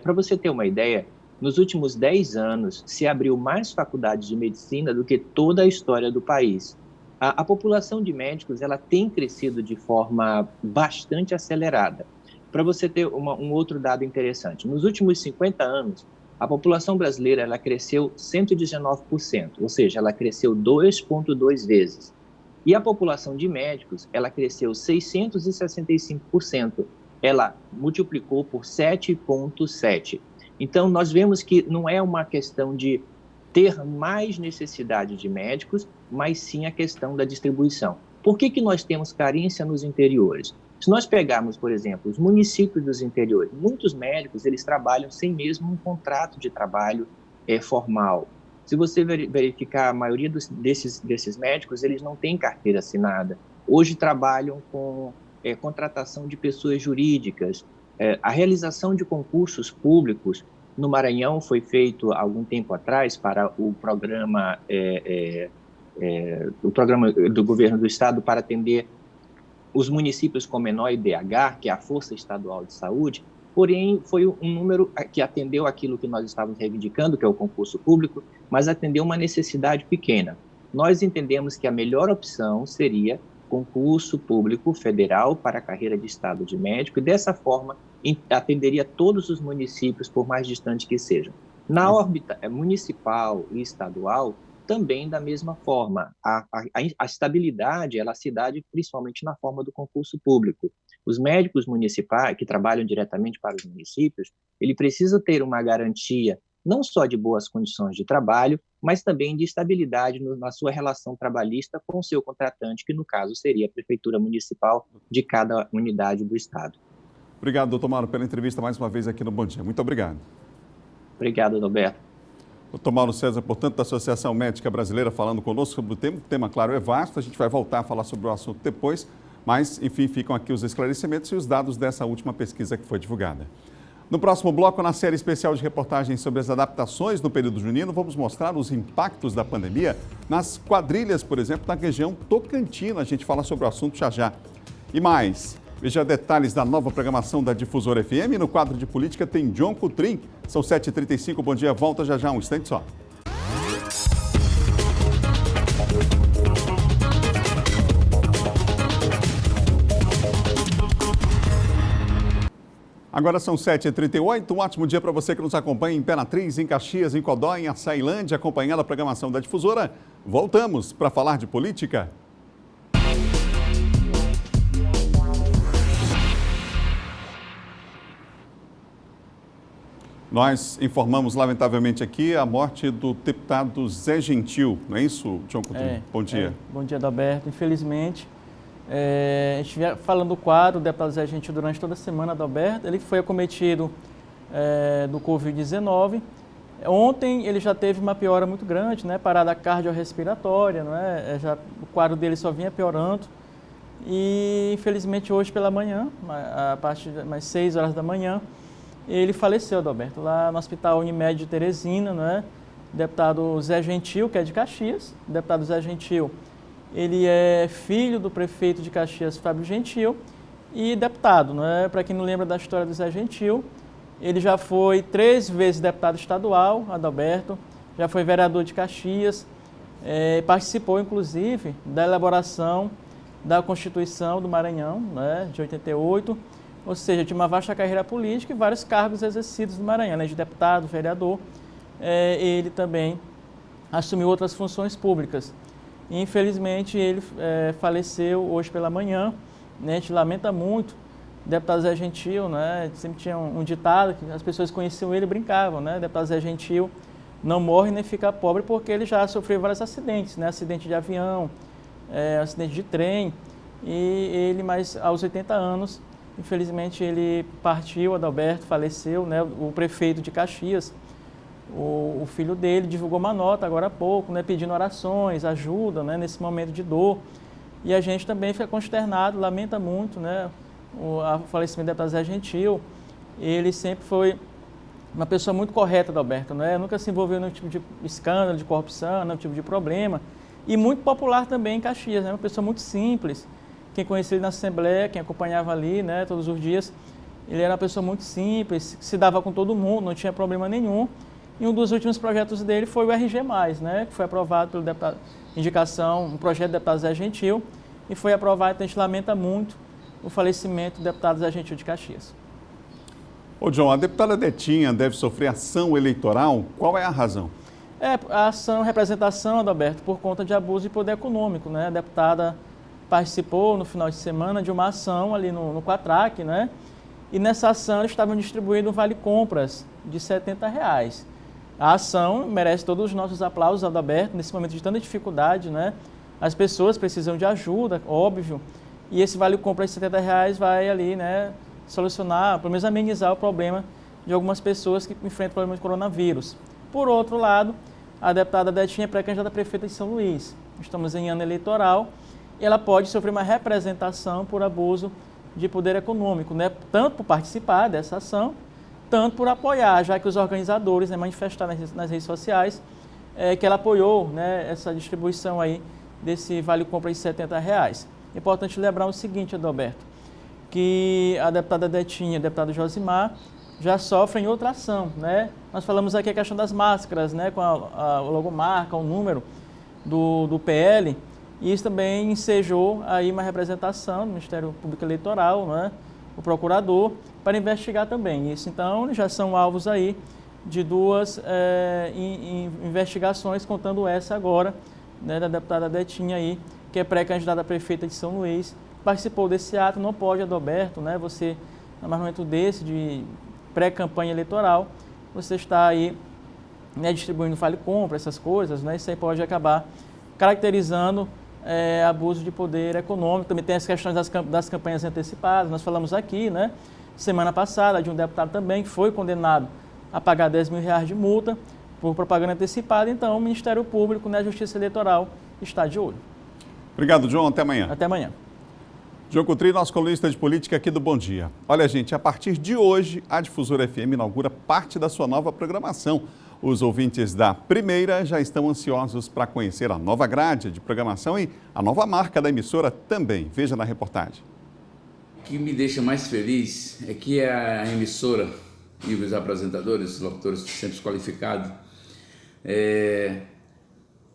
M: Para você ter uma ideia, nos últimos 10 anos, se abriu mais faculdades de medicina do que toda a história do país. A população de médicos ela tem crescido de forma bastante acelerada. Para você ter um outro dado interessante, nos últimos 50 anos, a população brasileira ela cresceu 119%, ou seja, ela cresceu 2,2 vezes. E a população de médicos, ela cresceu 665%, ela multiplicou por 7,7. Então, nós vemos que não é uma questão de ter mais necessidade de médicos, mas sim a questão da distribuição. Por que nós temos carência nos interiores? Se nós pegarmos, por exemplo, os municípios dos interiores, muitos médicos eles trabalham sem mesmo um contrato de trabalho formal. Se você verificar, a maioria desses médicos, eles não têm carteira assinada. Hoje trabalham com contratação de pessoas jurídicas. A realização de concursos públicos no Maranhão foi feito há algum tempo atrás para o programa do governo do estado para atender os municípios com menor IDH, que é a Força Estadual de Saúde, porém foi um número que atendeu aquilo que nós estávamos reivindicando, que é o concurso público, mas atendeu uma necessidade pequena. Nós entendemos que a melhor opção seria concurso público federal para a carreira de estado de médico, e dessa forma atenderia todos os municípios, por mais distantes que sejam. Na órbita municipal e estadual, também da mesma forma. A estabilidade, ela se dá principalmente na forma do concurso público. Os médicos municipais, que trabalham diretamente para os municípios, ele precisa ter uma garantia não só de boas condições de trabalho, mas também de estabilidade na sua relação trabalhista com o seu contratante, que no caso seria a Prefeitura Municipal de cada unidade do Estado.
A: Obrigado, doutor Mauro, pela entrevista mais uma vez aqui no Bom Dia. Muito obrigado.
M: Obrigado, Adalberto.
A: Doutor Mauro César, portanto, da Associação Médica Brasileira, falando conosco sobre o tema. O tema, claro, é vasto, a gente vai voltar a falar sobre o assunto depois, mas, enfim, ficam aqui os esclarecimentos e os dados dessa última pesquisa que foi divulgada. No próximo bloco, na série especial de reportagens sobre as adaptações no período junino, vamos mostrar os impactos da pandemia nas quadrilhas, por exemplo, na região Tocantina. A gente fala sobre o assunto já. E mais, veja detalhes da nova programação da Difusora FM. No quadro de política tem John Coutrin. São 7h35, bom dia, volta já, um instante só. Agora são 7h38, um ótimo dia para você que nos acompanha em Imperatriz, em Caxias, em Codó, em Açailândia, acompanhando a programação da Difusora. Voltamos para falar de política. Nós informamos, lamentavelmente, aqui a morte do deputado Zé Gentil, não é isso, John Coutinho? Bom dia.
N: Bom dia, Adalberto. Infelizmente, a gente vinha falando do quadro, o deputado Zé Gentil, durante toda a semana, Adalberto. Ele foi acometido do Covid-19. Ontem ele já teve uma piora muito grande, né? Parada cardiorrespiratória, não é? O quadro dele só vinha piorando. E, infelizmente, hoje pela manhã, a partir de mais 6 horas da manhã, ele faleceu, Adalberto, lá no Hospital Unimed de Teresina, né? O deputado Zé Gentil, que é de Caxias. O deputado Zé Gentil, ele é filho do prefeito de Caxias, Fábio Gentil, e deputado, né? Para quem não lembra da história do Zé Gentil, ele já foi 3 vezes deputado estadual, Adalberto, já foi vereador de Caxias, participou, inclusive, da elaboração da Constituição do Maranhão, né? De 88, ou seja, tinha uma vasta carreira política e vários cargos exercidos no Maranhão, além de deputado, vereador. Ele também assumiu outras funções públicas. E, infelizmente, ele faleceu hoje pela manhã, né? A gente lamenta muito. O deputado Zé Gentil, né? Sempre tinha um ditado que as pessoas conheciam ele e brincavam, né? O deputado Zé Gentil não morre nem fica pobre porque ele já sofreu vários acidentes, né? Acidente de avião, acidente de trem. E ele, mais aos 80 anos, Infelizmente ele partiu, Adalberto, faleceu, né? O prefeito de Caxias, o filho dele divulgou uma nota agora há pouco, né? Pedindo orações, ajuda, né? Nesse momento de dor. E a gente também fica consternado, lamenta muito, né? O falecimento do deputado Zé Gentil. Ele sempre foi uma pessoa muito correta, Adalberto, né? Nunca se envolveu em nenhum tipo de escândalo, de corrupção, nenhum tipo de problema. E muito popular também em Caxias, né? Uma pessoa muito simples. Quem conhecia ele na Assembleia, quem acompanhava ali, né, todos os dias, ele era uma pessoa muito simples, se dava com todo mundo, não tinha problema nenhum. E um dos últimos projetos dele foi o RG+, né, que foi aprovado pelo deputado, indicação, um projeto do deputado Zé Gentil, e foi aprovado, então a gente lamenta muito o falecimento do deputado Zé Gentil de Caxias.
A: Ô John, a deputada Detinha deve sofrer ação eleitoral, qual é a razão?
N: A ação, representação, Adalberto, por conta de abuso de poder econômico, né, a deputada participou no final de semana de uma ação ali no Quatrac, né? E nessa ação eles estavam distribuindo vale compras de R$70. A ação merece todos os nossos aplausos, Adalberto, nesse momento de tanta dificuldade, né? As pessoas precisam de ajuda, óbvio, e esse vale compra de R$70 vai ali, né, solucionar, pelo menos amenizar o problema de algumas pessoas que enfrentam o problema de coronavírus. Por outro lado, a deputada Detinha é pré-candidata a prefeita de São Luís. Estamos em ano eleitoral. E ela pode sofrer uma representação por abuso de poder econômico, né? Tanto por participar dessa ação, tanto por apoiar, já que os organizadores, né, manifestaram nas redes sociais que ela apoiou, né, essa distribuição aí desse vale-compra de R$70. É importante lembrar o seguinte, Adalberto, que a deputada Detinha e o deputado Josimar já sofrem outra ação, né? Nós falamos aqui a questão das máscaras, né, com a logomarca, o número do PL. E isso também ensejou aí uma representação do Ministério Público Eleitoral, né, o procurador, para investigar também isso. Então, já são alvos aí de duas investigações, contando essa agora, né, da deputada Detinha aí, que é pré-candidata a prefeita de São Luís, participou desse ato, não pode, Adalberto, né, você, no momento desse, de pré-campanha eleitoral, você está aí, né, distribuindo vale-compra, essas coisas, né, isso aí pode acabar caracterizando abuso de poder econômico. Também tem as questões das campanhas antecipadas, nós falamos aqui, né, semana passada, de um deputado também que foi condenado a pagar R$10 mil de multa por propaganda antecipada. Então, o Ministério Público, né, a Justiça Eleitoral está de olho.
A: Obrigado, John. Até amanhã.
N: Até amanhã.
A: João Coutrinho, nosso colunista de política aqui do Bom Dia. Olha, gente, a partir de hoje, a Difusora FM inaugura parte da sua nova programação. Os ouvintes da primeira já estão ansiosos para conhecer a nova grade de programação e a nova marca da emissora também. Veja na reportagem.
O: O que me deixa mais feliz é que a emissora e os apresentadores, os locutores sempre qualificados,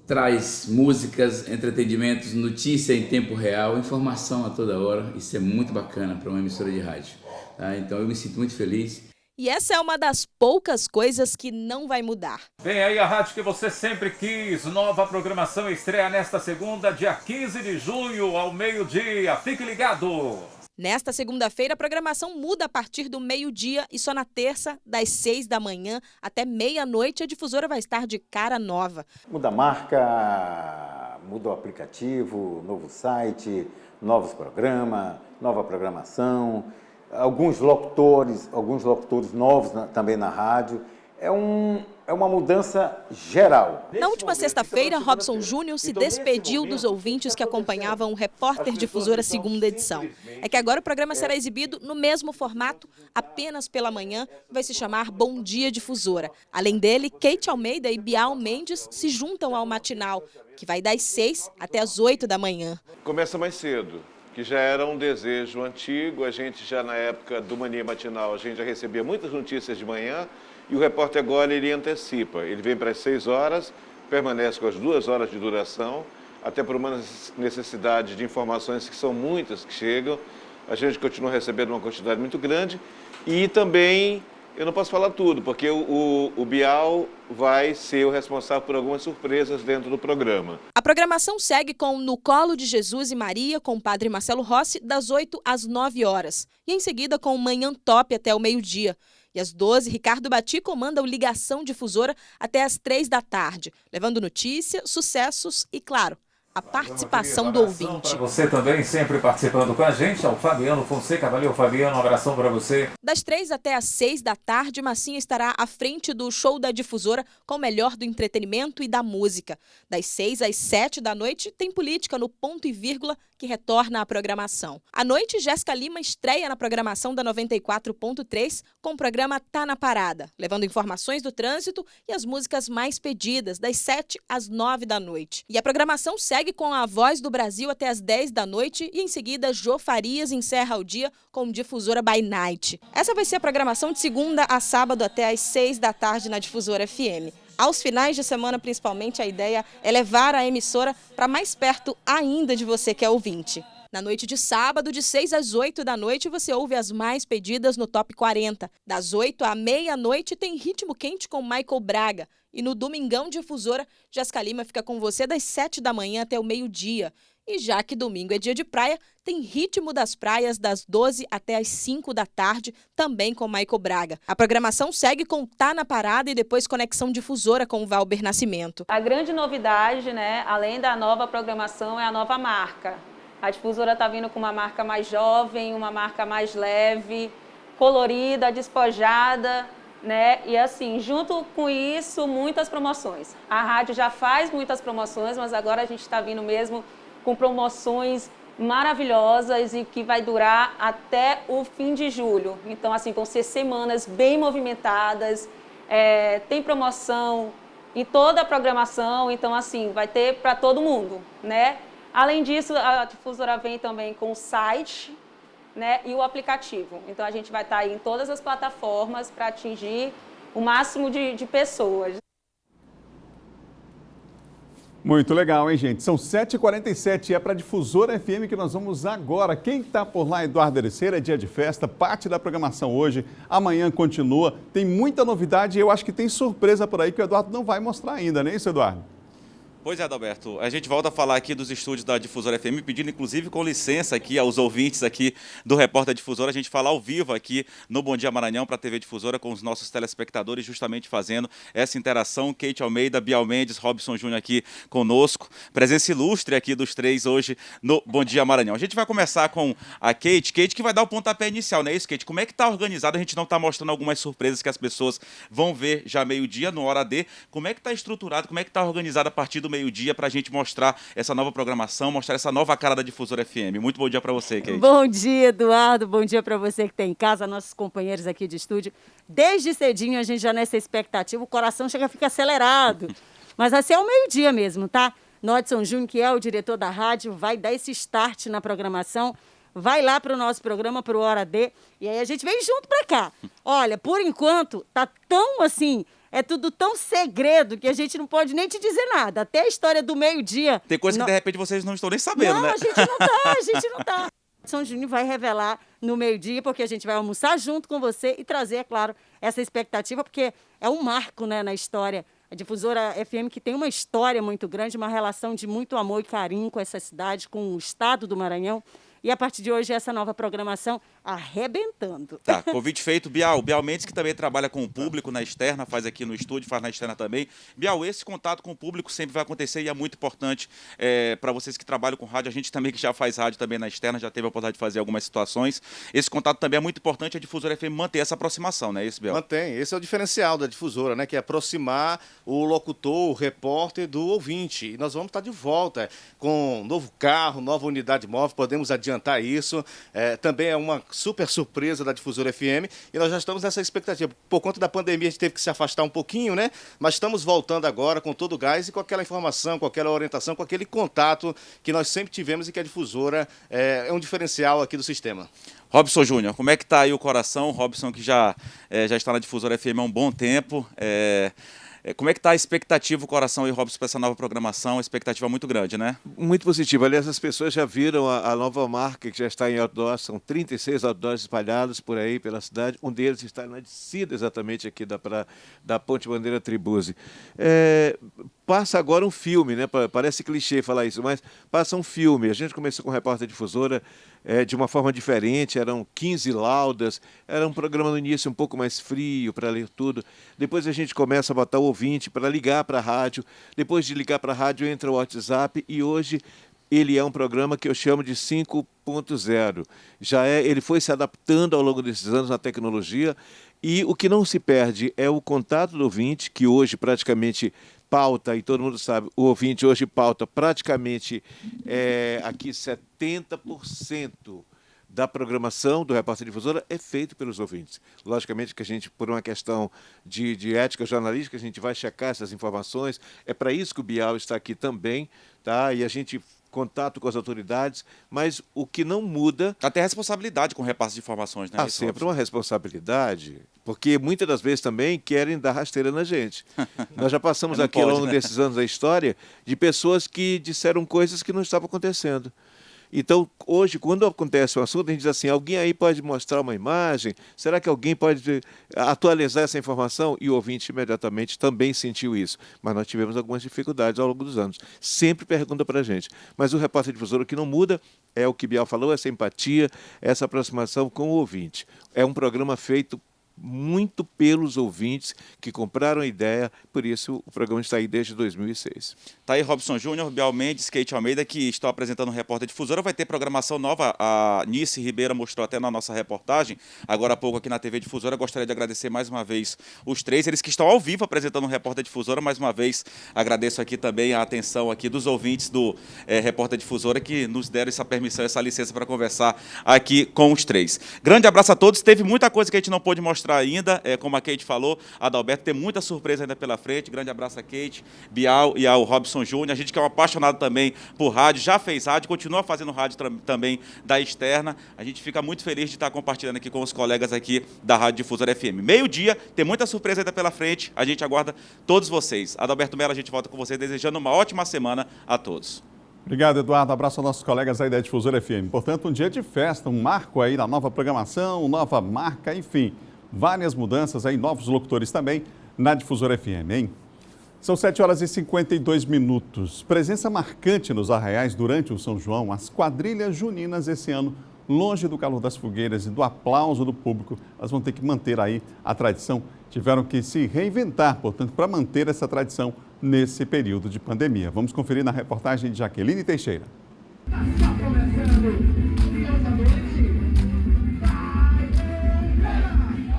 O: traz músicas, entretenimentos, notícia em tempo real, informação a toda hora. Isso é muito bacana para uma emissora de rádio. Tá? Então eu me sinto muito feliz.
P: E essa é uma das poucas coisas que não vai mudar.
Q: Vem aí a rádio que você sempre quis. Nova programação estreia nesta segunda, dia 15 de junho, ao meio-dia. Fique ligado!
P: Nesta segunda-feira, a programação muda a partir do meio-dia e só na terça, das 6 da manhã até meia-noite, a Difusora vai estar de cara nova.
R: Muda a marca, muda o aplicativo, novo site, novos programas, nova programação. Alguns locutores novos também na rádio. É uma mudança geral.
P: Na última sexta-feira, Robson Júnior se despediu dos ouvintes que acompanhavam o Repórter Difusora segunda edição. É que agora o programa será exibido no mesmo formato, apenas pela manhã, vai se chamar Bom Dia Difusora. Além dele, Kate Almeida e Bial Mendes se juntam ao matinal, que vai das 6 até as 8 da manhã.
S: Começa mais cedo, que já era um desejo antigo. A gente já na época do Mania Matinal, a gente já recebia muitas notícias de manhã e o repórter agora ele antecipa. Ele vem para as 6 horas, permanece com as 2 horas de duração, até por uma necessidade de informações que são muitas que chegam. A gente continua recebendo uma quantidade muito grande e também, eu não posso falar tudo, porque o Bial vai ser o responsável por algumas surpresas dentro do programa.
P: A programação segue com No Colo de Jesus e Maria, com o padre Marcelo Rossi, das 8 às 9 horas. E em seguida com o Manhã Top até o meio-dia. E às 12, Ricardo Bati comanda o Ligação Difusora até às 3 da tarde, levando notícia, sucessos e, claro, a participação do ouvinte.
Q: Você também sempre participando com a gente, ao Fabiano Fonseca. Valeu, Fabiano, um abração para você.
P: Das 3 até às 6 da tarde, Massinha estará à frente do show da Difusora com o melhor do entretenimento e da música. Das 6 às 7 da noite, tem política no Ponto e Vírgula, que retorna à programação. À noite, Jéssica Lima estreia na programação da 94.3 com o programa Tá na Parada, levando informações do trânsito e as músicas mais pedidas, das 7 às 9 da noite. E a programação segue com a Voz do Brasil até às 10 da noite e em seguida Jô Farias encerra o dia com Difusora by Night. Essa vai ser a programação de segunda a sábado até às 6 da tarde na Difusora FM. Aos finais de semana, principalmente, a ideia é levar a emissora para mais perto ainda de você que é ouvinte. Na noite de sábado, de 6 às 8 da noite, você ouve as mais pedidas no Top 40. Das 8 à meia-noite tem Ritmo Quente com Michael Braga. E no Domingão Difusora, Jéssica Lima fica com você das 7 da manhã até o meio-dia. E já que domingo é dia de praia, tem Ritmo das Praias das 12 até as 5 da tarde, também com Michael Braga. A programação segue com Tá na Parada e depois Conexão Difusora com o Valber Nascimento.
T: A grande novidade, né, além da nova programação, é a nova marca. A Difusora está vindo com uma marca mais jovem, uma marca mais leve, colorida, despojada, né? E assim, junto com isso, muitas promoções. A rádio já faz muitas promoções, mas agora a gente está vindo mesmo com promoções maravilhosas e que vai durar até o fim de julho. Então, assim, vão ser semanas bem movimentadas, tem promoção em toda a programação, então, assim, vai ter para todo mundo, né? Além disso, a Difusora vem também com o site, né, e o aplicativo. Então, a gente vai estar aí em todas as plataformas para atingir o máximo de pessoas.
A: Muito legal, hein, gente? São 7h47 e é para a Difusora FM que nós vamos agora. Quem está por lá, Eduardo Ericeira, é dia de festa, parte da programação hoje, amanhã continua. Tem muita novidade e eu acho que tem surpresa por aí que o Eduardo não vai mostrar ainda, não é isso, Eduardo?
B: Pois é, Adalberto, a gente volta a falar aqui dos estúdios da Difusora FM, pedindo inclusive com licença aqui aos ouvintes aqui do Repórter Difusora, a gente falar ao vivo aqui no Bom Dia Maranhão para a TV Difusora com os nossos telespectadores, justamente fazendo essa interação. Kate Almeida, Bial Mendes, Robson Júnior aqui conosco, presença ilustre aqui dos três hoje no Bom Dia Maranhão. A gente vai começar com a Kate que vai dar o pontapé inicial, não é isso, Kate? Como é que está organizado? A gente não está mostrando algumas surpresas que as pessoas vão ver já meio-dia, no Hora D. Como é que está estruturado, como é que está organizado a partir do meio-dia para a gente mostrar essa nova programação, mostrar essa nova cara da Difusora FM. Muito bom dia para você, Kate.
U: Bom dia, Eduardo. Bom dia para você que está em casa, nossos companheiros aqui de estúdio. Desde cedinho a gente já nessa expectativa, o coração chega a ficar acelerado. Mas assim é o meio-dia mesmo, tá? Nodson Júnior, que é o diretor da rádio, vai dar esse start na programação. Vai lá para o nosso programa, para o Hora D, e aí a gente vem junto para cá. Olha, por enquanto, tá tão assim... É tudo tão segredo que a gente não pode nem te dizer nada. Até a história do meio-dia...
B: Tem coisa que, de repente, vocês não estão nem sabendo, né?
U: Não, a gente não tá. São Júnior vai revelar no meio-dia, porque a gente vai almoçar junto com você e trazer, é claro, essa expectativa, porque é um marco, né, na história. A Difusora FM, que tem uma história muito grande, uma relação de muito amor e carinho com essa cidade, com o estado do Maranhão. E a partir de hoje, essa nova programação arrebentando.
B: Tá, convite feito. Bial Mendes, que também trabalha com o público na externa, faz aqui no estúdio, faz na externa também. Bial, esse contato com o público sempre vai acontecer e é muito importante para vocês que trabalham com rádio. A gente também que já faz rádio também na externa, já teve a oportunidade de fazer algumas situações. Esse contato também é muito importante, a Difusora FM manter essa aproximação, não é isso, Bial?
V: Mantém, esse é o diferencial da Difusora, né? Que é aproximar o locutor, o repórter do ouvinte. E nós vamos estar de volta com um novo carro, nova unidade móvel, podemos adiantar isso. Também é uma super surpresa da Difusora FM e nós já estamos nessa expectativa. Por conta da pandemia a gente teve que se afastar um pouquinho, né? Mas estamos voltando agora com todo o gás e com aquela informação, com aquela orientação, com aquele contato que nós sempre tivemos e que a Difusora é um diferencial aqui do sistema.
B: Robson Júnior, como é que está aí o coração? Robson que já está na Difusora FM há um bom tempo. Como é que está a expectativa, o coração aí, Robson, para essa nova programação? A expectativa muito grande, né?
S: Muito positiva. Aliás, as pessoas já viram a nova marca que já está em outdoors. São 36 outdoors espalhados por aí pela cidade. Um deles está na descida exatamente aqui da Ponte Bandeira Tribuzzi. passa agora um filme, né? Parece clichê falar isso, mas passa um filme. A gente começou com Repórter Difusora de uma forma diferente, eram 15 laudas, era um programa no início um pouco mais frio para ler tudo. Depois a gente começa a botar o ouvinte para ligar para a rádio. Depois de ligar para a rádio entra o WhatsApp e hoje ele é um programa que eu chamo de 5.0. Ele foi se adaptando ao longo desses anos na tecnologia e o que não se perde é o contato do ouvinte, que hoje praticamente pauta, e todo mundo sabe, o ouvinte hoje pauta praticamente aqui 70% da programação do Repórter Difusora é feito pelos ouvintes. Logicamente que a gente, por uma questão de ética jornalística, a gente vai checar essas informações. É para isso que o Bial está aqui também, tá? E a gente contato com as autoridades, mas o que não muda...
B: Até a responsabilidade com o repasse de informações, né?
S: Há sempre uma responsabilidade, porque muitas das vezes também querem dar rasteira na gente. Nós já passamos aqui ao longo desses anos da história de pessoas que disseram coisas que não estavam acontecendo. Então, hoje, quando acontece um assunto, a gente diz assim, alguém aí pode mostrar uma imagem? Será que alguém pode atualizar essa informação? E o ouvinte imediatamente também sentiu isso. Mas nós tivemos algumas dificuldades ao longo dos anos. Sempre pergunta para a gente. Mas o Repórter Difusora, o que não muda é o que Bial falou, essa empatia, essa aproximação com o ouvinte. É um programa feito muito pelos ouvintes que compraram a ideia, por isso o programa está aí desde 2006.
B: Tá aí Robson Júnior, Bial Mendes, Kate Almeida, que estão apresentando o Repórter Difusora. Vai ter programação nova, a Nice Ribeira mostrou até na nossa reportagem, agora há pouco aqui na TV Difusora. Gostaria de agradecer mais uma vez os três, eles que estão ao vivo apresentando o Repórter Difusora. Mais uma vez agradeço aqui também a atenção aqui dos ouvintes do Repórter Difusora, que nos deram essa permissão, essa licença para conversar aqui com os três. Grande abraço a todos, teve muita coisa que a gente não pôde mostrar ainda, como a Kate falou, Adalberto, tem muita surpresa ainda pela frente. Grande abraço a Kate, Bial e ao Robson Júnior. A gente que é um apaixonado também por rádio, já fez rádio, continua fazendo rádio também da externa. A gente fica muito feliz de estar compartilhando aqui com os colegas aqui da Rádio Difusora FM. Meio-dia, tem muita surpresa ainda pela frente, a gente aguarda todos vocês. Adalberto Mello, a gente volta com vocês, desejando uma ótima semana a todos.
A: Obrigado, Eduardo. Abraço aos nossos colegas aí da Difusora FM. Portanto, um dia de festa, um marco aí na nova programação, nova marca, enfim, várias mudanças aí, novos locutores também na Difusora FM, hein? São 7h52. Presença marcante nos arraiais durante o São João. As quadrilhas juninas esse ano, longe do calor das fogueiras e do aplauso do público, elas vão ter que manter aí a tradição. Tiveram que se reinventar, portanto, para manter essa tradição nesse período de pandemia. Vamos conferir na reportagem de Jaqueline Teixeira.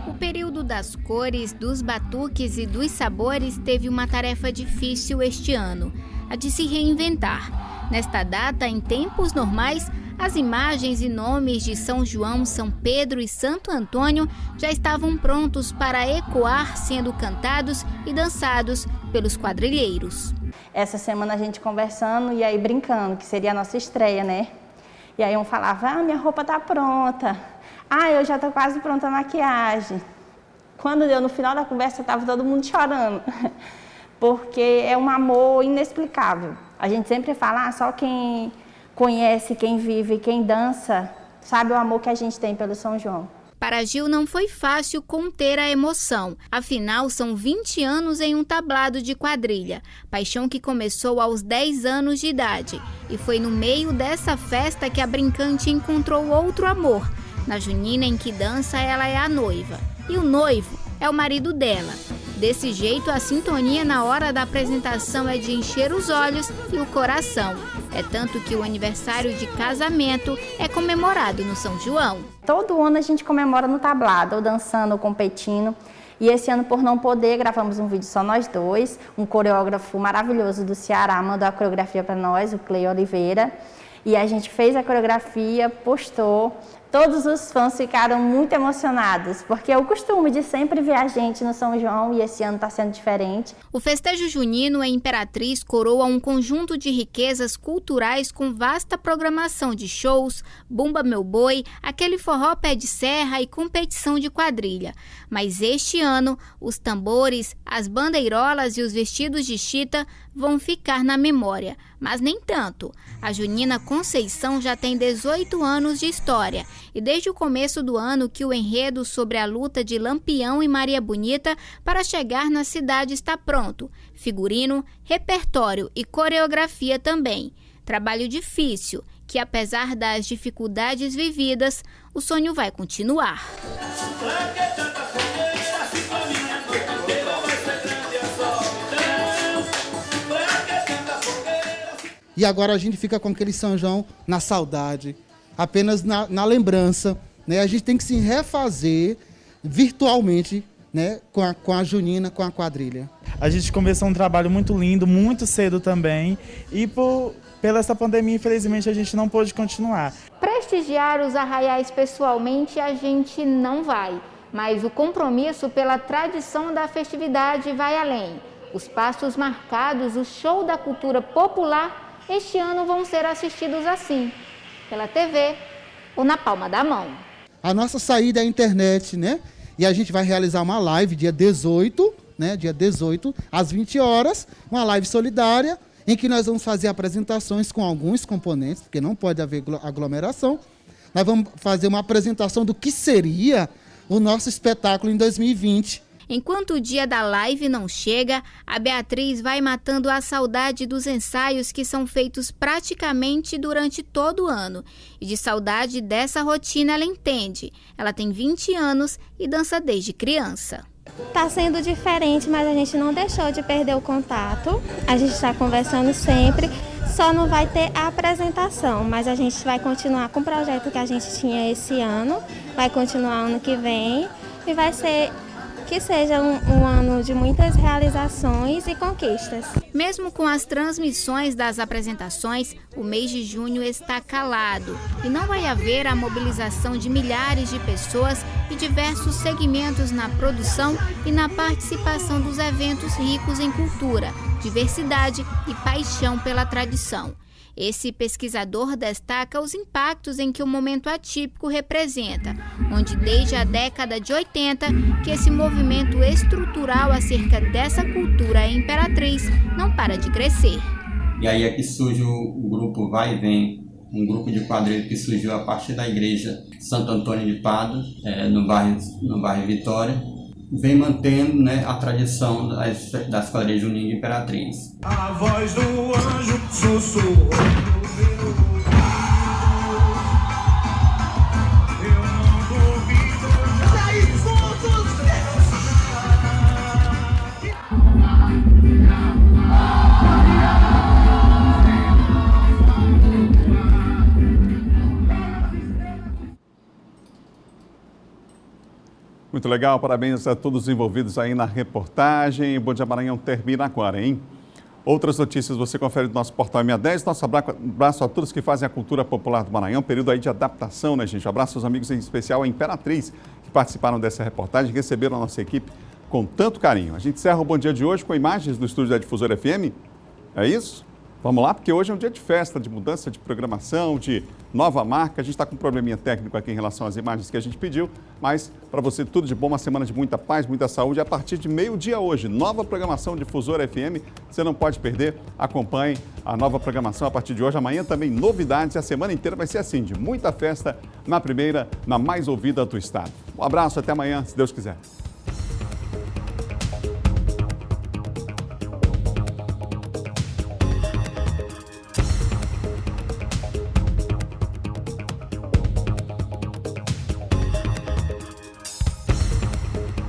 E: O período das cores, dos batuques e dos sabores teve uma tarefa difícil este ano, a de se reinventar. Nesta data, em tempos normais, as imagens e nomes de São João, São Pedro e Santo Antônio já estavam prontos para ecoar, sendo cantados e dançados pelos quadrilheiros.
C: Essa semana a gente conversando e aí brincando, que seria a nossa estreia, né? E aí um falava, minha roupa tá pronta. Eu já tô quase pronta a maquiagem. Quando deu no final da conversa, tava todo mundo chorando. Porque é um amor inexplicável. A gente sempre fala, só quem conhece, quem vive, quem dança, sabe o amor que a gente tem pelo São João.
E: Para Gil não foi fácil conter a emoção. Afinal, são 20 anos em um tablado de quadrilha. Paixão que começou aos 10 anos de idade. E foi no meio dessa festa que a brincante encontrou outro amor. Na junina em que dança, ela é a noiva. E o noivo é o marido dela. Desse jeito, a sintonia na hora da apresentação é de encher os olhos e o coração. É tanto que o aniversário de casamento é comemorado no São João.
C: Todo ano a gente comemora no tablado, ou dançando, ou competindo. E esse ano, por não poder, gravamos um vídeo só nós dois. Um coreógrafo maravilhoso do Ceará mandou a coreografia para nós, o Clei Oliveira. E a gente fez a coreografia, postou. Todos os fãs ficaram muito emocionados, porque é o costume de sempre ver a gente no São João e esse ano está sendo diferente.
E: O festejo junino em Imperatriz coroa um conjunto de riquezas culturais com vasta programação de shows, Bumba Meu Boi, aquele forró pé de serra e competição de quadrilha. Mas este ano, os tambores, as bandeirolas e os vestidos de chita vão ficar na memória. Mas nem tanto. A junina Conceição já tem 18 anos de história E desde o começo do ano que o enredo sobre a luta de Lampião e Maria Bonita para chegar na cidade está pronto. Figurino, repertório e coreografia também. Trabalho difícil, que apesar das dificuldades vividas, o sonho vai continuar.
D: E agora a gente fica com aquele São João na saudade, apenas na lembrança, né? A gente tem que se refazer virtualmente, né? com a junina, com a quadrilha.
F: A gente começou um trabalho muito lindo, muito cedo também, e pela essa pandemia, infelizmente, a gente não pôde continuar.
W: Prestigiar os arraiais pessoalmente a gente não vai, mas o compromisso pela tradição da festividade vai além. Os passos marcados, o show da cultura popular, este ano vão ser assistidos assim, pela TV ou na palma da mão.
D: A nossa saída é a internet, né? E a gente vai realizar uma live dia 18, né? Dia 18, às 20 horas, uma live solidária, em que nós vamos fazer apresentações com alguns componentes, porque não pode haver aglomeração. Nós vamos fazer uma apresentação do que seria o nosso espetáculo em 2020.
E: Enquanto o dia da live não chega, a Beatriz vai matando a saudade dos ensaios que são feitos praticamente durante todo o ano. E de saudade dessa rotina ela entende. Ela tem 20 anos e dança desde criança.
C: Está sendo diferente, mas a gente não deixou de perder o contato. A gente está conversando sempre, só não vai ter a apresentação, mas a gente vai continuar com o projeto que a gente tinha esse ano, vai continuar ano que vem e vai ser... que seja um ano de muitas realizações e conquistas.
E: Mesmo com as transmissões das apresentações, o mês de junho está calado e não vai haver a mobilização de milhares de pessoas e diversos segmentos na produção e na participação dos eventos ricos em cultura, diversidade e paixão pela tradição. Esse pesquisador destaca os impactos em que o momento atípico representa, onde desde a década de 80 que esse movimento estrutural acerca dessa cultura Imperatriz não para de crescer.
X: E aí é que surge o grupo Vai e Vem, um grupo de quadrilha que surgiu a partir da igreja Santo Antônio de Pádua, no bairro Vitória, vem mantendo, né, a tradição das quadrilhas juninas de Imperatriz.
Y: A voz do anjo sussurrou no meu
A: Muito legal, parabéns a todos os envolvidos aí na reportagem. Bom Dia Maranhão termina agora, hein? Outras notícias você confere do nosso portal M10. Nosso abraço a todos que fazem a cultura popular do Maranhão. Período aí de adaptação, né, gente? Abraço aos amigos, em especial a Imperatriz, que participaram dessa reportagem, receberam a nossa equipe com tanto carinho. A gente encerra o Bom Dia de hoje com imagens do estúdio da Difusora FM. É isso? Vamos lá, porque hoje é um dia de festa, de mudança de programação, de nova marca. A gente está com um probleminha técnico aqui em relação às imagens que a gente pediu, mas para você tudo de bom, uma semana de muita paz, muita saúde. A partir de meio-dia hoje, nova programação Difusora FM, você não pode perder. Acompanhe a nova programação a partir de hoje. Amanhã também novidades, a semana inteira vai ser assim, de muita festa na primeira, na mais ouvida do estado. Um abraço, até amanhã, se Deus quiser.